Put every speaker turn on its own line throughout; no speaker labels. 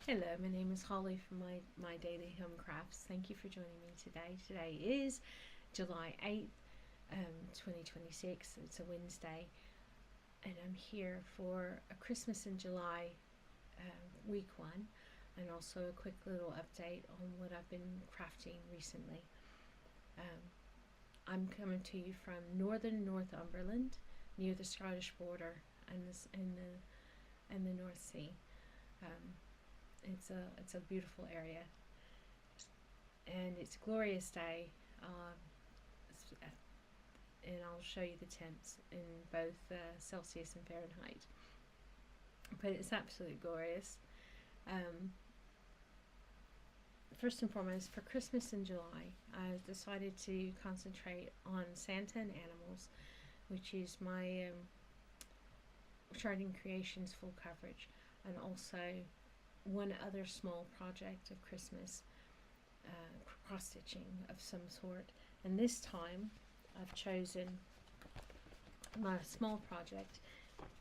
Hello, my name is Holly from my Daily Home Crafts. Thank you for joining me today. Today is July 8th, 2026. It's a Wednesday, and I'm here for a Christmas in July week one, and also a quick little update on what I've been crafting recently. Um, I'm coming to you from northern Northumberland, near the Scottish border and the North Sea. Um, it's a beautiful area, and it's a glorious day. And I'll show you the temps in both Celsius and Fahrenheit. But it's absolutely glorious. Um, First and foremost, for Christmas in July, I decided to concentrate on Santa and animals, which is my Charting Creations full coverage, and also one other small project of Christmas, cross stitching of some sort. And this time I've chosen, my small project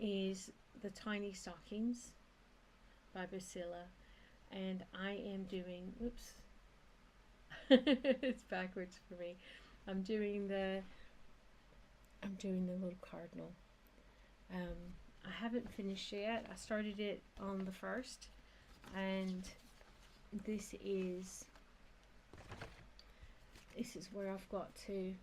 is the Tiny Stockings by Bucilla, and I am doing, oops, it's backwards for me. I'm doing the little Cardinal. I haven't finished yet. I started it on the 1st, and this is where I've got to.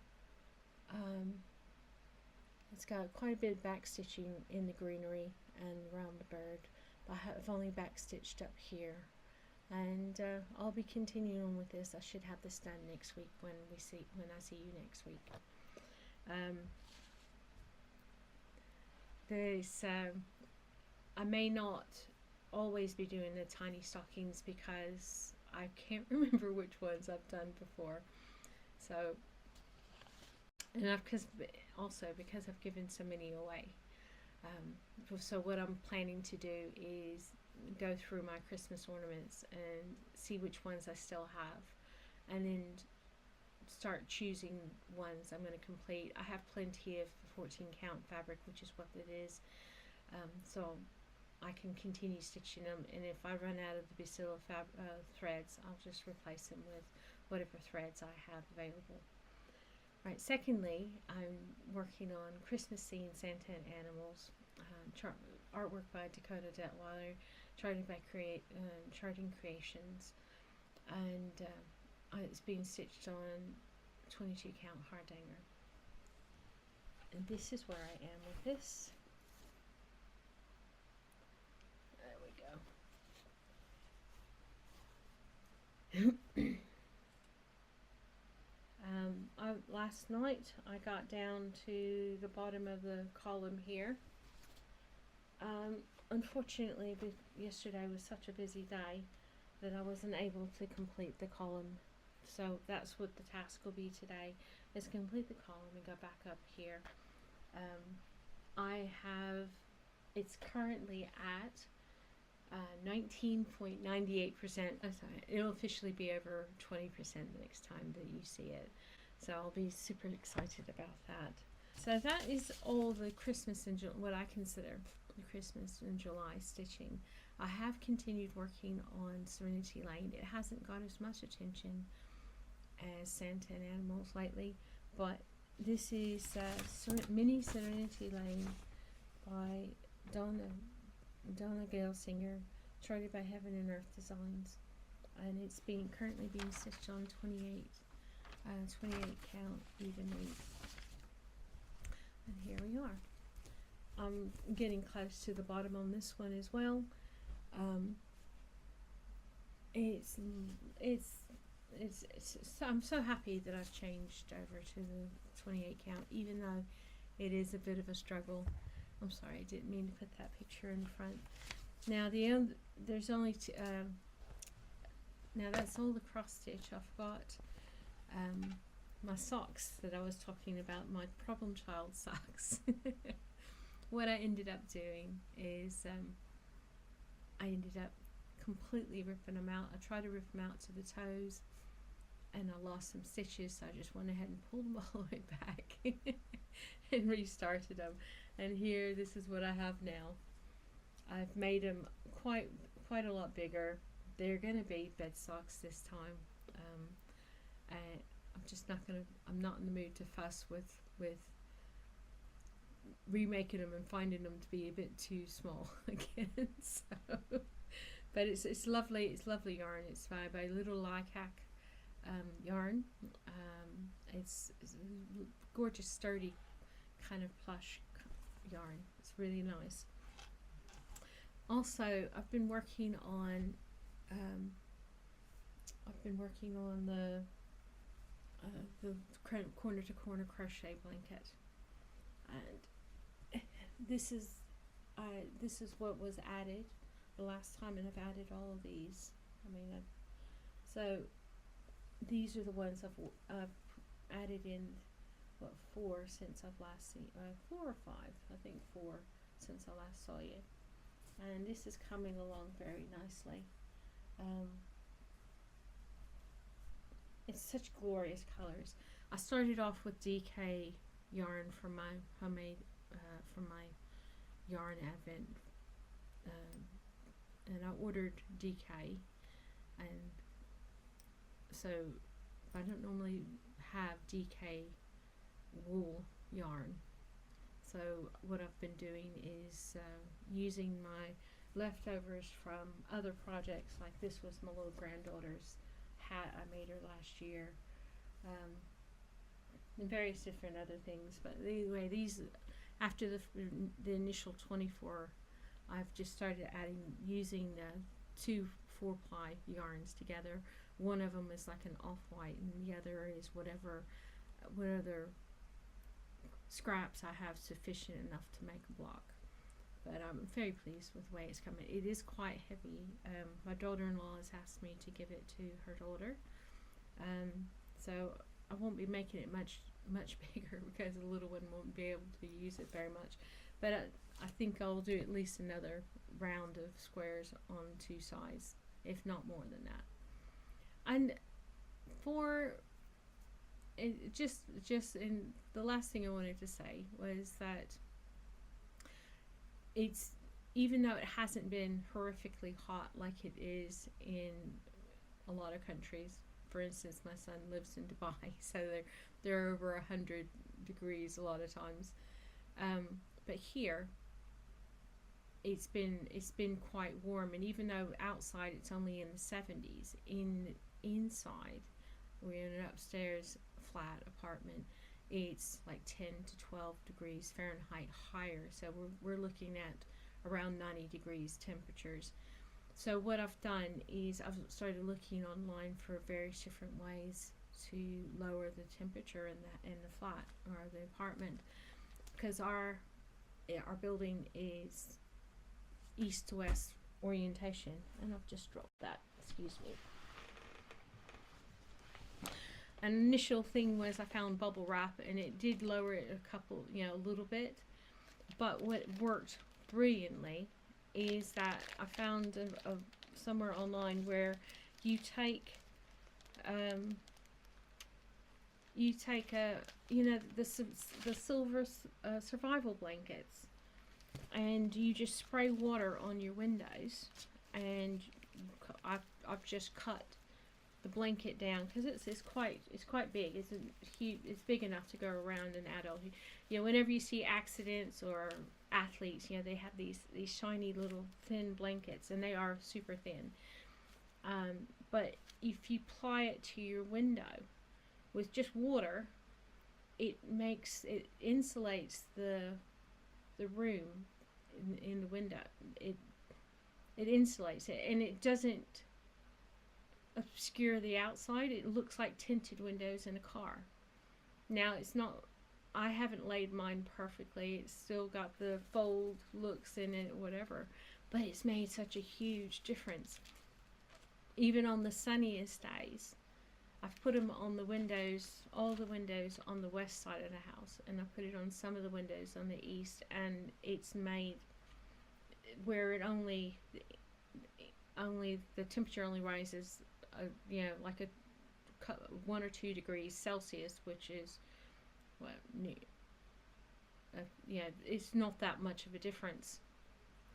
It's got quite a bit of back stitching in the greenery and around the bird, but I've only back stitched up here, and I'll be continuing on with this. I should have this done next week when I see you next week. I may not always be doing the tiny stockings because I can't remember which ones I've done before. So, and because I've given so many away. So what I'm planning to do is go through my Christmas ornaments and see which ones I still have, and then start choosing ones I'm going to complete. I have plenty of 14 count fabric, which is what it is. So I can continue stitching them, and if I run out of the Bucilla threads, I'll just replace them with whatever threads I have available. Right. Secondly, I'm working on Christmas scene Santa and animals, artwork by Dakota Detweiler, Charting Creations, and it's being stitched on 22 count hardanger. And this is where I am with this. There we go. Last night I got down to the bottom of the column here. Unfortunately, yesterday was such a busy day that I wasn't able to complete the column. So that's what the task will be today, is complete the column and go back up here. It's currently at 19.98%. I'm sorry, it'll officially be over 20% the next time that you see it. So I'll be super excited about that. So that is all the Christmas and what I consider the Christmas and July stitching. I have continued working on Serenity Lane. It hasn't got as much attention as Santa and Animals lately, but this is Mini Serenity Lane by Dona Gelsinger, charted by Heaven and Earth Designs, and it's currently being stitched on 28 count even weave. And here we are. I'm getting close to the bottom on this one as well. I'm so happy that I've changed over to the 28 count, even though it is a bit of a struggle. I'm sorry, I didn't mean to put that picture in the front. Now there's only now that's all the cross stitch. I've got my socks that I was talking about, my problem child socks. What I ended up doing is I ended up completely ripping them out. I tried to rip them out to the toes, and I lost some stitches, so I just went ahead and pulled them all the way back and restarted them. And here, this is what I have now. I've made them quite a lot bigger. they're gonna be bed socks this time. And I'm just not gonna. I'm not in the mood to fuss with remaking them and finding them to be a bit too small again. So, but it's lovely. It's lovely yarn. It's by Little Likac yarn. It's a gorgeous, sturdy kind of plush yarn. It's really nice. Also, I've been working on the corner to corner crochet blanket, and this is what was added the last time, and I've added all of these. I mean, so these are the ones I've added in. What, 4 since I've last seen, 4 or 5, I think 4 since I last saw you, and this is coming along very nicely. It's such glorious colors. I started off with DK yarn from my homemade, from my yarn advent, and I ordered DK, and so I don't normally have DK wool yarn. So what I've been doing is using my leftovers from other projects, like this was my little granddaughter's hat I made her last year, and various different other things. But anyway, these, after the initial 24, I've just started using 2 4-ply yarns together. One of them is like an off-white, and the other is whatever scraps I have sufficient enough to make a block. But I'm very pleased with the way it's coming. It is quite heavy. My daughter-in-law has asked me to give it to her daughter, so I won't be making it much bigger because the little one won't be able to use it very much. But I think I'll do at least another round of squares on 2 sides, if not more than that. And for just in the last thing I wanted to say was that it's, even though it hasn't been horrifically hot like it is in a lot of countries. For instance, my son lives in Dubai, so they're over 100 degrees a lot of times. But here it's been quite warm, and even though outside it's only in the 70s, inside, we're in an upstairs flat apartment, it's like 10 to 12 degrees Fahrenheit higher, so we're looking at around 90 degrees temperatures. So what I've done is I've started looking online for various different ways to lower the temperature in the flat or the apartment, because our building is east to west orientation, and I've just dropped that, excuse me. An initial thing was I found bubble wrap, and it did lower it a little bit, but what worked brilliantly is that I found somewhere online where you take the silver survival blankets, and you just spray water on your windows, and I've just cut the blanket down because it's quite big. It's huge. It's big enough to go around an adult. Whenever you see accidents or athletes, they have these shiny little thin blankets, and they are super thin. But if you apply it to your window with just water, it insulates the room in the window. It insulates it, and it doesn't obscure the outside. It looks like tinted windows in a car. Now, it's not, I haven't laid mine perfectly. It's still got the fold looks in it, whatever, but it's made such a huge difference. Even on the sunniest days, I've put them on the windows, all the windows on the west side of the house, and I put it on some of the windows on the east, and it's made where it only the temperature only rises like 1 or 2 degrees Celsius, which is what, it's not that much of a difference.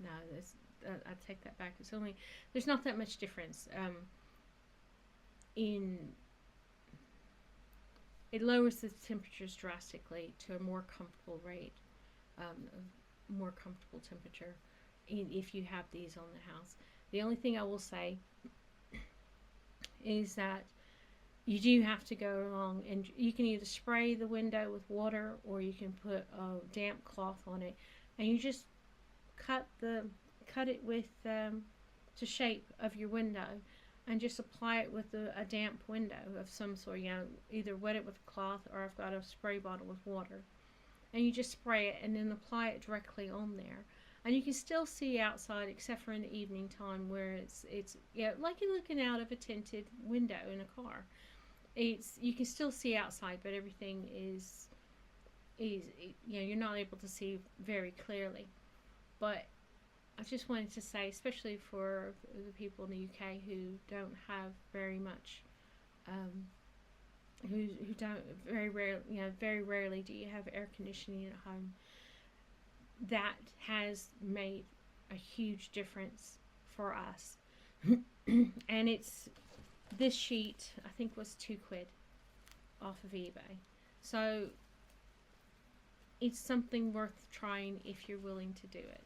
No, I take that back. It's only, there's not that much difference. In It lowers the temperatures drastically to a more comfortable rate, a more comfortable temperature if you have these on the house. The only thing I will say is that you do have to go along, and you can either spray the window with water or you can put a damp cloth on it, and you just cut it with the shape of your window, and just apply it with a damp window of some sort. Either wet it with a cloth, or I've got a spray bottle with water, and you just spray it and then apply it directly on there. And you can still see outside, except for in the evening time where it's like you're looking out of a tinted window in a car. You can still see outside, but everything is you're not able to see very clearly. But I just wanted to say, especially for the people in the UK who don't have very much, who don't very rarely do you have air conditioning at home. That has made a huge difference for us. And this sheet, I think, was £2 off of eBay. So it's something worth trying if you're willing to do it.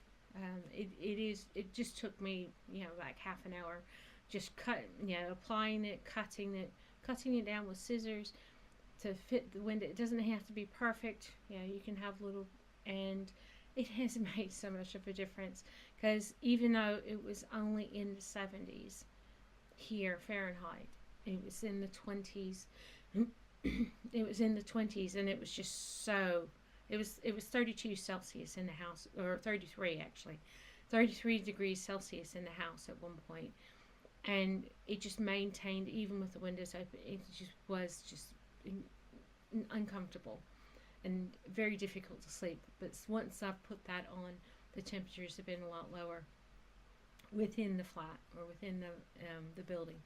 It just took me, like half an hour, just applying it, cutting it down with scissors to fit the window. It doesn't have to be perfect. You can have little, and it has made so much of a difference, because even though it was only in the 70s here, Fahrenheit, it was in the 20s. It was in the 20s, and it was just so. It was 32 Celsius in the house, or 33 actually, 33 degrees Celsius in the house at one point, and it just maintained even with the windows open. It just was uncomfortable and very difficult to sleep. But once I've put that on, the temperatures have been a lot lower within the flat or within the building.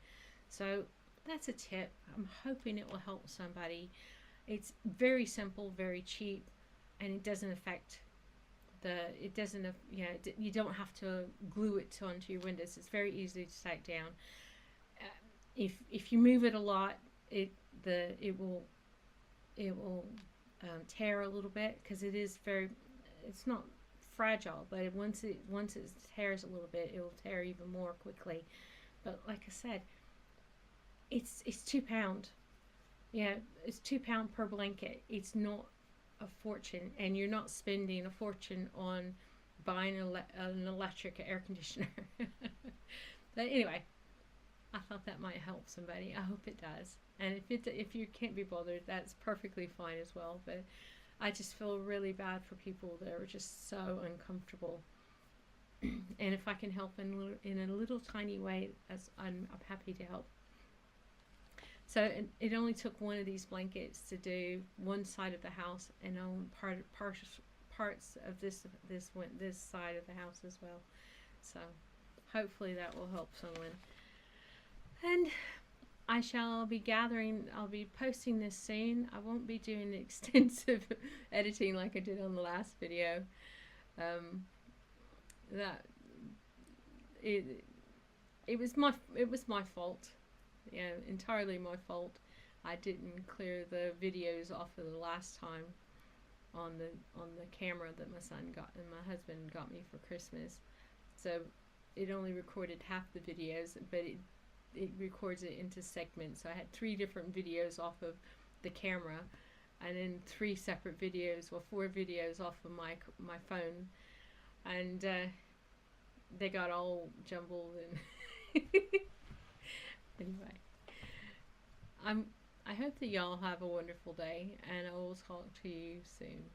So that's a tip. I'm hoping it will help somebody. It's very simple, very cheap, and it doesn't affect you don't have to glue it onto your windows. It's very easy to take down. If you move it a lot, it will tear a little bit, because it's not fragile, but once it tears a little bit, it will tear even more quickly. But like I said, it's £2. It's £2 per blanket. It's not a fortune, and you're not spending a fortune on buying an electric air conditioner. But anyway, I thought that might help somebody. I hope it does. And if you can't be bothered, that's perfectly fine as well. But I just feel really bad for people that are just so uncomfortable. And if I can help in a little tiny way, I'm happy to help. So it only took one of these blankets to do one side of the house, and on parts of this side of the house as well. So hopefully that will help someone. And I'll be posting this soon. I won't be doing extensive editing like I did on the last video. It was my fault. Entirely my fault. I didn't clear the videos off of the last time on the camera that my son got and my husband got me for Christmas. So it only recorded half the videos, but it records it into segments. So I had 3 different videos off of the camera, and then 3 separate videos, or 4 videos off of my phone, and they got all jumbled. And anyway, I hope that y'all have a wonderful day, and I will talk to you soon.